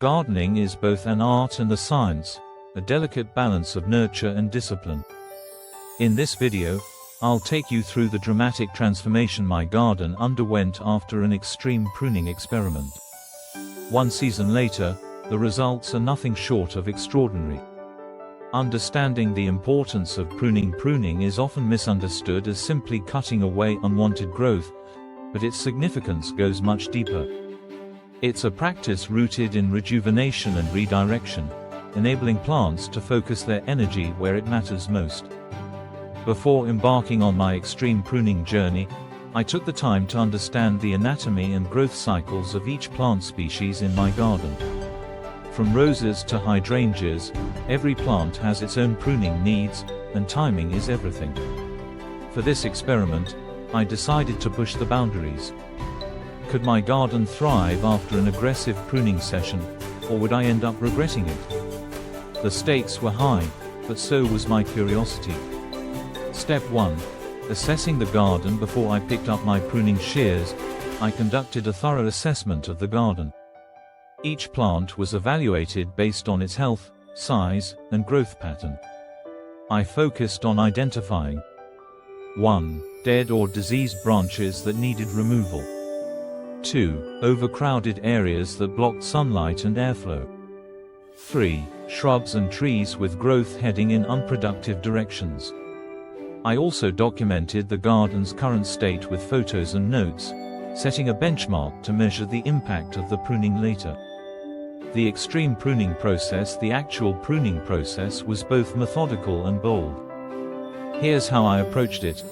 Gardening is both an art and a science, a delicate balance of nurture and discipline. In this video, I'll take you through the dramatic transformation my garden underwent after an extreme pruning experiment. One season later, the results are nothing short of extraordinary. Understanding the importance of pruning is often misunderstood as simply cutting away unwanted growth, but its significance goes much deeper. It's a practice rooted in rejuvenation and redirection, enabling plants to focus their energy where it matters most. Before embarking on my extreme pruning journey, I took the time to understand the anatomy and growth cycles of each plant species in my garden. From roses to hydrangeas, every plant has its own pruning needs, and timing is everything. For this experiment, I decided to push the boundaries. Could my garden thrive after an aggressive pruning session, or would I end up regretting it? The stakes were high, but so was my curiosity. Step 1. Assessing the garden. Before I picked up my pruning shears, I conducted a thorough assessment of the garden. Each plant was evaluated based on its health, size, and growth pattern. I focused on identifying 1. Dead or diseased branches that needed removal. 2. Overcrowded areas that blocked sunlight and airflow. 3. Shrubs and trees with growth heading in unproductive directions. I also documented the garden's current state with photos and notes, setting a benchmark to measure the impact of the pruning later. The extreme pruning process, the actual pruning process, was both methodical and bold. Here's how I approached it.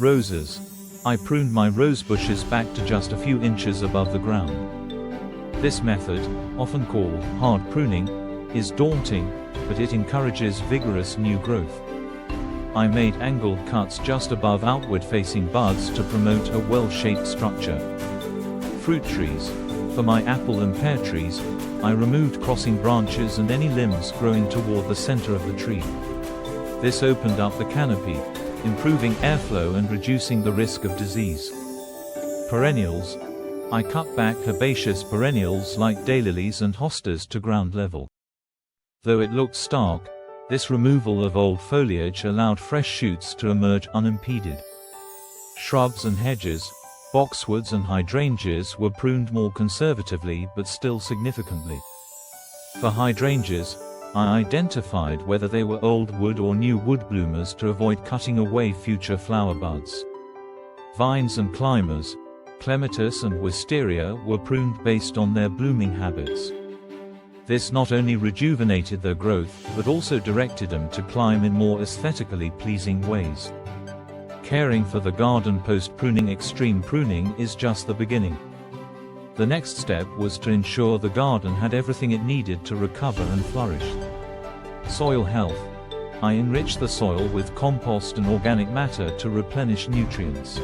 Roses. I pruned my rose bushes back to just a few inches above the ground. This method, often called hard pruning, is daunting, but it encourages vigorous new growth. I made angled cuts just above outward-facing buds to promote a well-shaped structure. Fruit trees. For my apple and pear trees, I removed crossing branches and any limbs growing toward the center of the tree. This opened up the canopy, improving airflow and reducing the risk of disease. Perennials. I cut back herbaceous perennials like daylilies and hostas to ground level. Though it looked stark, this removal of old foliage allowed fresh shoots to emerge unimpeded. Shrubs and hedges, boxwoods and hydrangeas were pruned more conservatively but still significantly. For hydrangeas, I identified whether they were old wood or new wood bloomers to avoid cutting away future flower buds. Vines and climbers, clematis and wisteria, were pruned based on their blooming habits. This not only rejuvenated their growth, but also directed them to climb in more aesthetically pleasing ways. Caring for the garden post-pruning. Extreme pruning is just the beginning. The next step was to ensure the garden had everything it needed to recover and flourish. Soil health. I enriched the soil with compost and organic matter to replenish nutrients.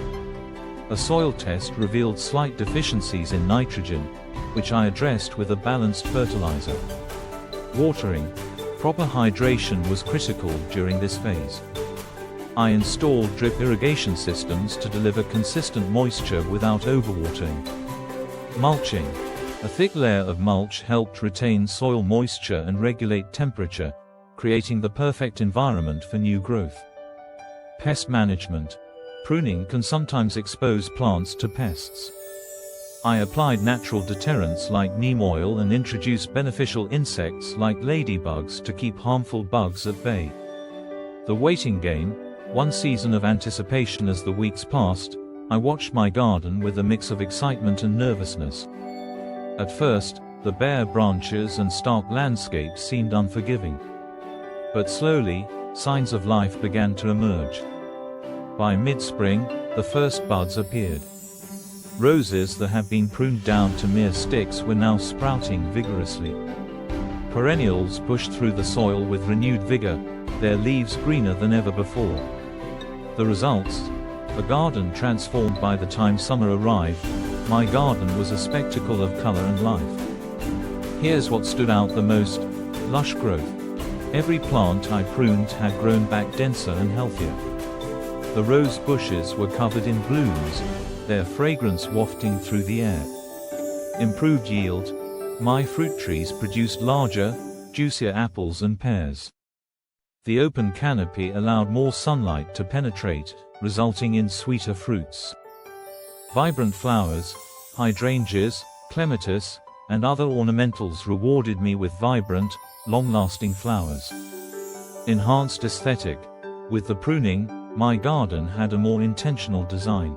A soil test revealed slight deficiencies in nitrogen, which I addressed with a balanced fertilizer. Watering. Proper hydration was critical during this phase. I installed drip irrigation systems to deliver consistent moisture without overwatering. Mulching. A thick layer of mulch helped retain soil moisture and regulate temperature, creating the perfect environment for new growth. Pest management. Pruning can sometimes expose plants to pests. I applied natural deterrents like neem oil and introduced beneficial insects like ladybugs to keep harmful bugs at bay. The waiting game. One season of anticipation. As the weeks passed, I watched my garden with a mix of excitement and nervousness. At first, the bare branches and stark landscape seemed unforgiving. But slowly, signs of life began to emerge. By mid-spring, the first buds appeared. Roses that had been pruned down to mere sticks were now sprouting vigorously. Perennials pushed through the soil with renewed vigor, their leaves greener than ever before. The results? A garden transformed. By the time summer arrived, my garden was a spectacle of color and life. Here's what stood out the most: lush growth. Every plant I pruned had grown back denser and healthier. The rose bushes were covered in blooms, their fragrance wafting through the air. Improved yield. My fruit trees produced larger, juicier apples and pears. The open canopy allowed more sunlight to penetrate, resulting in sweeter fruits. Vibrant flowers, hydrangeas, clematis, and other ornamentals rewarded me with vibrant, long-lasting flowers. Enhanced aesthetic. With the pruning, my garden had a more intentional design.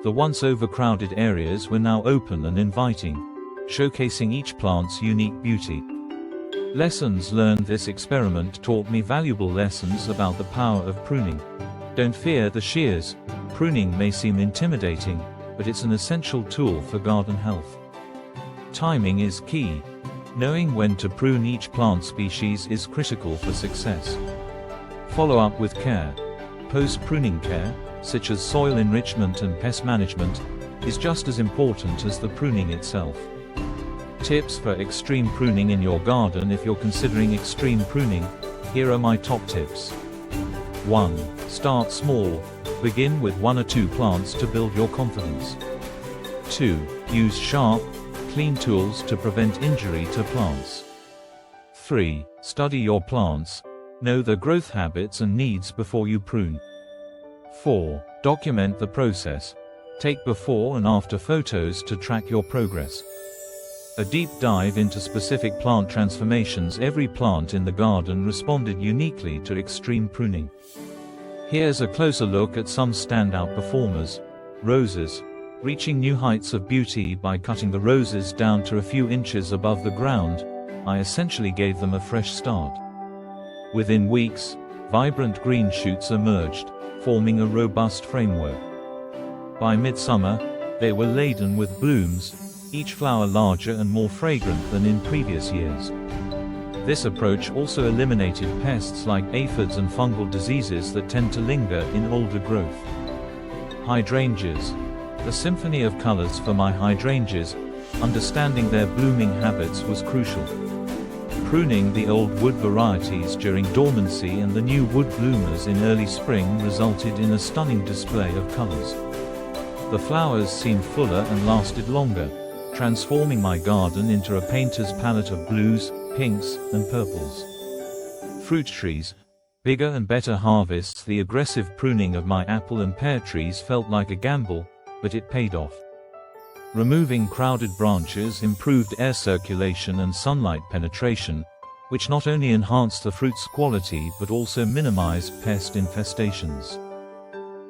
The once overcrowded areas were now open and inviting, showcasing each plant's unique beauty. Lessons learned. This experiment taught me valuable lessons about the power of pruning. Don't fear the shears. Pruning may seem intimidating, but it's an essential tool for garden health. Timing is key. Knowing when to prune each plant species is critical for success. Follow up with care. Post-pruning care, such as soil enrichment and pest management, is just as important as the pruning itself. Tips for extreme pruning in your garden. If you're considering extreme pruning, here are my top tips. 1. Start small. Begin with 1 or 2 plants to build your confidence. 2. Use sharp, clean tools to prevent injury to plants. 3. Study your plants. Know their growth habits and needs before you prune. 4. Document the process. Take before and after photos to track your progress. A deep dive into specific plant transformations. Every plant in the garden responded uniquely to extreme pruning. Here's a closer look at some standout performers. Roses. Reaching new heights of beauty by cutting the roses down to a few inches above the ground, I essentially gave them a fresh start. Within weeks, vibrant green shoots emerged, forming a robust framework. By midsummer, they were laden with blooms, each flower larger and more fragrant than in previous years. This approach also eliminated pests like aphids and fungal diseases that tend to linger in older growth. Hydrangeas. The symphony of colors for my hydrangeas. Understanding their blooming habits was crucial. Pruning the old wood varieties during dormancy and the new wood bloomers in early spring resulted in a stunning display of colors. The flowers seemed fuller and lasted longer, transforming my garden into a painter's palette of blues, pinks, and purples. Fruit trees. Bigger and better harvests. The aggressive pruning of my apple and pear trees felt like a gamble, but it paid off. Removing crowded branches improved air circulation and sunlight penetration, which not only enhanced the fruit's quality but also minimized pest infestations.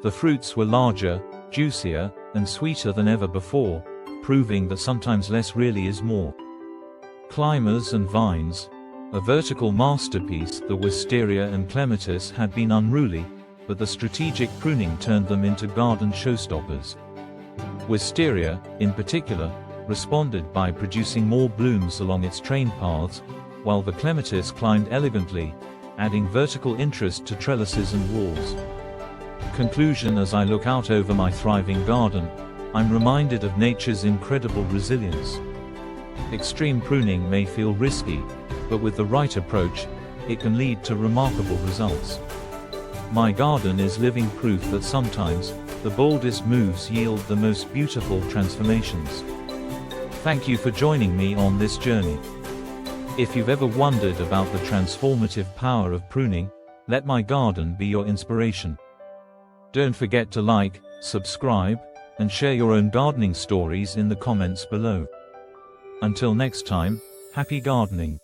The fruits were larger, juicier, and sweeter than ever before, proving that sometimes less really is more. Climbers and vines. A vertical masterpiece. The wisteria and clematis had been unruly, but the strategic pruning turned them into garden showstoppers. Wisteria, in particular, responded by producing more blooms along its train paths, while the clematis climbed elegantly, adding vertical interest to trellises and walls. Conclusion. As I look out over my thriving garden, I'm reminded of nature's incredible resilience. Extreme pruning may feel risky, but with the right approach, it can lead to remarkable results. My garden is living proof that sometimes, the boldest moves yield the most beautiful transformations. Thank you for joining me on this journey. If you've ever wondered about the transformative power of pruning, let my garden be your inspiration. Don't forget to like, subscribe, and share your own gardening stories in the comments below. Until next time, happy gardening.